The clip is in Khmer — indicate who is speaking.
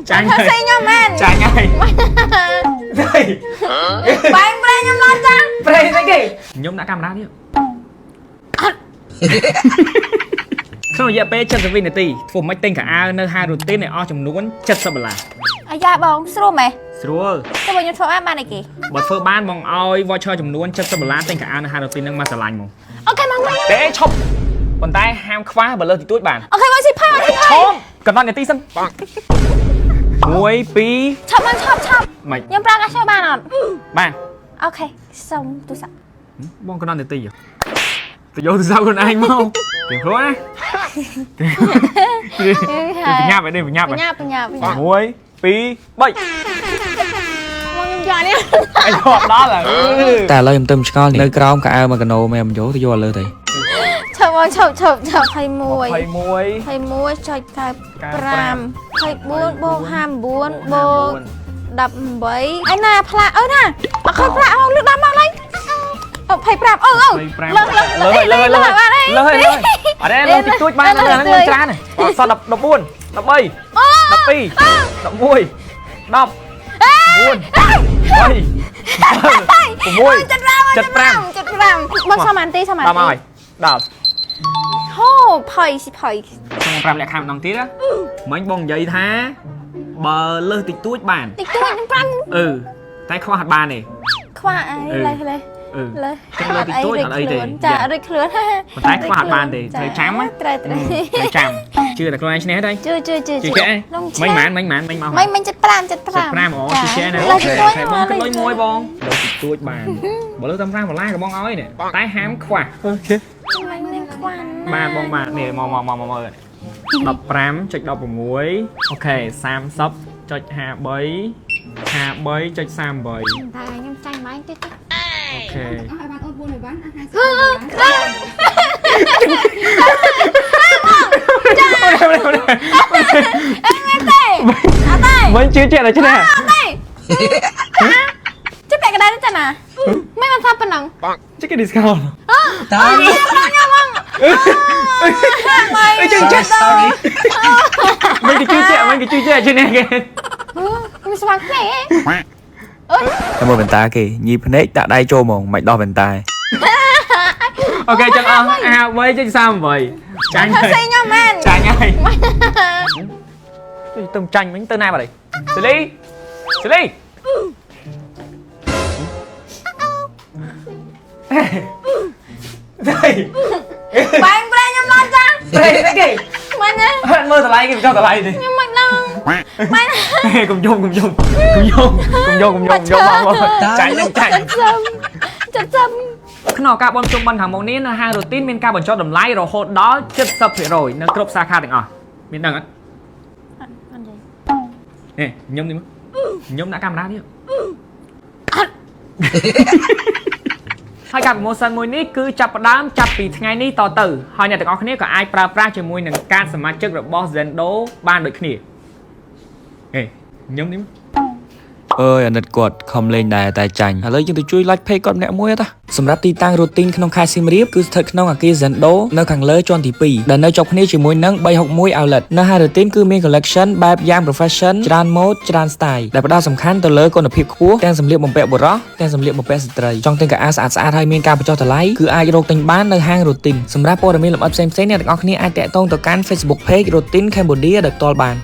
Speaker 1: ចាញ់ហើយញ៉ាំមែនចាញ់ហើយបែងប្រេងញ៉ាំឡនចាប្រេងស្អីគេខ្ញុំដាក់កាមេរ៉ានេះអត់ក្នុងរយៈពេល70វិនាទីធ្វើមិនទិញកៅអៅនៅហាងរូទីនឲ្យអស់ចំនួន70ដុល្លារអាយ៉ាបងស្រួលមែនស្រួលតែបើខ្ញុំធ្វើបានអីគេបើធ្វើបានបងឲ្យ voucher ចំនួន70ដុល្លារទិញកៅអៅនៅហាងរូទីននឹងមកឆ្លាញ់មកអូខេមកទេឈប់ប៉ុន្តែហាមខ្វះបើលើសទីទួចបានអូខេមកស៊ីផាឈប់កំណត់នាទីសិន1 2ឆាប់មកឆាប់មិនខ្ញុំប្រើកាសចូលបានអត់បានអូខេសុំទូរស័ព្ទបងកំណត់នាទីទៅយកទូរស័ព្ទខ្លួនឯងមកទៀងខ្លួនណាបញ្ញាប់ឯនេះបញ្ញាប់1 2 3មកខ្ញុំយកនេះអីហត់ដល់តែឥឡូវខ្ញុំទៅឆ្កល់នៅក្រោមកៅអៅមកកណូមែនមិនយកទៅយកលើទៅឈប់មកឈប់21 ចុច95 24បូក59បូក18ឯណាផ្លាក់អើណាអត់ខំផ្លាក់មកលឺដល់មកឡើយ25លើអត់ទេលើតិចតួចបានលើហ្នឹងច្រើនសល់14 13 12 11 10 9 75មកសមន្ទីដល់មកហើយដល់ហូផុយខ្ញុំប្រាប់លក្ខខណ្ឌម្ដងទៀតណាមិញបងនិយាយថាបើលើសតិចតួចបានតិចតួច5តែខ្វះអត់បានទេខ្វះអីលេះលើតិចតួចអត់អីទេចារួចខ្លួនប៉ុន្តែខ្វះអត់បានទេត្រូវចាំត្រូវចាំជឿតែខ្លួនឯងឈ្នះទេជឿមិញម៉ានមិញ75អូជឿណាអូខេបងគួយមួយបងលើតិចតួចបានបើលើតាម5ដុល្លារក៏បងឲ្យនេះតែហាមខ្វះអូខេមិញនឹងខ្វះបានបងបាទនេះមកមើល15.16អូខេ30.53 53.38តែខ្ញុំចាញ់មកទៀតអូខេអត់ឲ្យបានអូន4ឲ្យបានអា50ចាអត់ទេមិនជឿជាក់ដល់ឈ្នះអត់ទេជិះពាក់កណ្ដាលចាណាមិនបានថាប៉ុណ្ណឹងជិះគេ discount តើអីចឹងចេះមិនគេជឿជាក់ឈ្នះគេមិនស្វាងភ្នែកតែមើលបន្តាគេញីភ្នែកតាក់ដៃចូលហ្មងមិនដោះបន្តាអូខេចឹងអស់53.38ចាញ់ហើយខ្ញុំមែនចាញ់ហើយទៅចាញ់មិញទៅណាបាត់ហើយសេលីបែងប្រេងខ្ញុំឡនចាប្រេងអីគេមិនណាមើលតម្លៃគេចង់តម្លៃទេខ្ញុំមិនដឹងមិនកុំយំមកចាញ់ក្នុងការបនជុំបិណ្ឌខាងមុខនេះនៅហាងរូទីនមានការបញ្ចុះតម្លៃរហូតដល់ 70% នៅគ្រប់សាខាទាំងអស់មានដឹងអត់នេះខ្ញុំដាក់កាមេរ៉ានេះអត់ហើយការ promotion មួយនេះគឺចាប់ផ្ដើមចាប់ពីថ្ងៃនេះតទៅហើយអ្នកទាំងអស់គ្នាក៏អាចប្រើប្រាស់ជាមួយនឹងការសមាជិករបស់ Zendo បានដូចគ្នាខ្ញុំនេះអើយអាណិតគាត់ខំលេងដែរតែចាញ់ឥឡូវយើងទៅជួយ like page គាត់ម្នាក់មួយតាសម្រាប់ទីតាំងរូទីនក្នុងខេត្តសៀមរាបគឺស្ថិតក្នុងអគារ Zendo នៅខាងលើជាន់ទី2ដែលនៅជាប់គ្នាជាមួយនឹង361 outlet នៅហាងរូទីនគឺមាន collection បែបយ៉ាង profession ច្រើន mode ច្រើន style ដែលផ្ដោតសំខាន់ទៅលើគុណភាពខ្ពស់ទាំងសម្លៀកបំពាក់បុរសទាំងសម្លៀកបំពាក់ស្ត្រីចង់ទិញកៅអៅស្អាតៗហើយមានការបញ្ចុះតម្លៃគឺអាចរកទិញបាននៅហាងរូទីនសម្រាប់ព័ត៌មានលម្អិតផ្សេងៗអ្នកទាំងអស់គ្នាអាចតាក់ទងទៅកាន់ Facebook page រូទីន Cambodia ដោយផ្ទាល់បាន